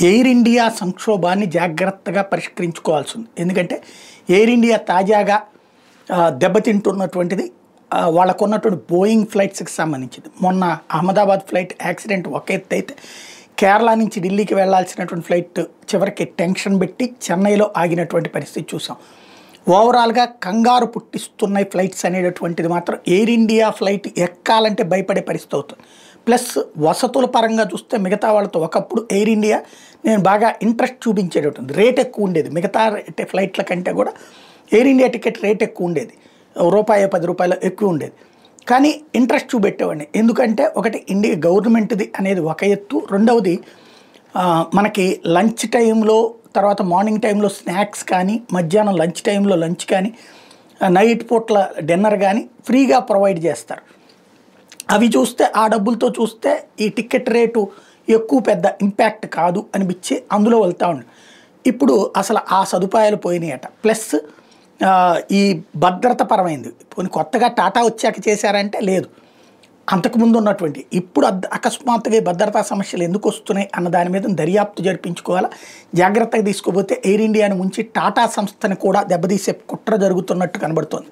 Air India సంక్షోభాన్ని జాగ్రత్తగా పరిష్కరించుకోవాల్సి ఉంది. ఎందుకంటే ఎయిర్ ఇండియా తాజాగా దెబ్బతింటున్నటువంటిది వాళ్ళకున్నటువంటి బోయింగ్ ఫ్లైట్స్కి సంబంధించింది. మొన్న అహ్మదాబాద్ ఫ్లైట్ యాక్సిడెంట్ ఒక ఎత్తు అయితే, కేరళ నుంచి ఢిల్లీకి వెళ్లాల్సినటువంటి ఫ్లైట్ చివరికి టెన్షన్ పెట్టి చెన్నైలో ఆగినటువంటి పరిస్థితి చూసాం. ఓవరాల్గా కంగారు పుట్టిస్తున్నాయి ఫ్లైట్స్ అనేటటువంటిది మాత్రం ఎయిర్ ఇండియా ఫ్లైట్ ఎక్కాలంటే భయపడే పరిస్థితి అవుతుంది. ప్లస్ వసతుల పరంగా చూస్తే మిగతా వాళ్ళతో ఒకప్పుడు ఎయిర్ ఇండియా నేను బాగా ఇంట్రెస్ట్ చూపించేటటువంటి రేట్ ఎక్కువ ఉండేది. మిగతా ఫ్లైట్ల కంటే కూడా ఎయిర్ ఇండియా టికెట్ రేట్ ఎక్కువ ఉండేది, ₹10 ఎక్కువ ఉండేది. కానీ ఇంట్రెస్ట్ చూపెట్టేవాడిని. ఎందుకంటే ఒకటి ఇండియా గవర్నమెంట్ది అనేది ఒక ఎత్తు, రెండవది మనకి లంచ్ టైంలో తర్వాత మార్నింగ్ టైంలో స్నాక్స్ కానీ, మధ్యాహ్నం లంచ్ టైంలో లంచ్ కానీ, నైట్ పూట్ల డిన్నర్ కానీ ఫ్రీగా ప్రొవైడ్ చేస్తారు. అవి చూస్తే ఆ డబ్బులతో చూస్తే ఈ టికెట్ రేటు ఎక్కువ పెద్ద ఇంపాక్ట్ కాదు అనిపించి అందులో వెళ్తూ ఉండి ఇప్పుడు అసలు ఆ సదుపాయాలు పోయినాయట. ప్లస్ ఈ భద్రత పరమైంది. కొన్ని కొత్తగా టాటా వచ్చాక చేశారంటే లేదు, అంతకుముందు ఉన్నటువంటి ఇప్పుడు అకస్మాత్తుగా భద్రతా సమస్యలు ఎందుకు వస్తున్నాయి అన్న దాని మీద దర్యాప్తు జరిపించుకోవాలా. జాగ్రత్తగా తీసుకోపోతే ఎయిర్ ఇండియాను ముంచి టాటా సంస్థని కూడా దెబ్బతీసే కుట్ర జరుగుతున్నట్టు కనబడుతోంది.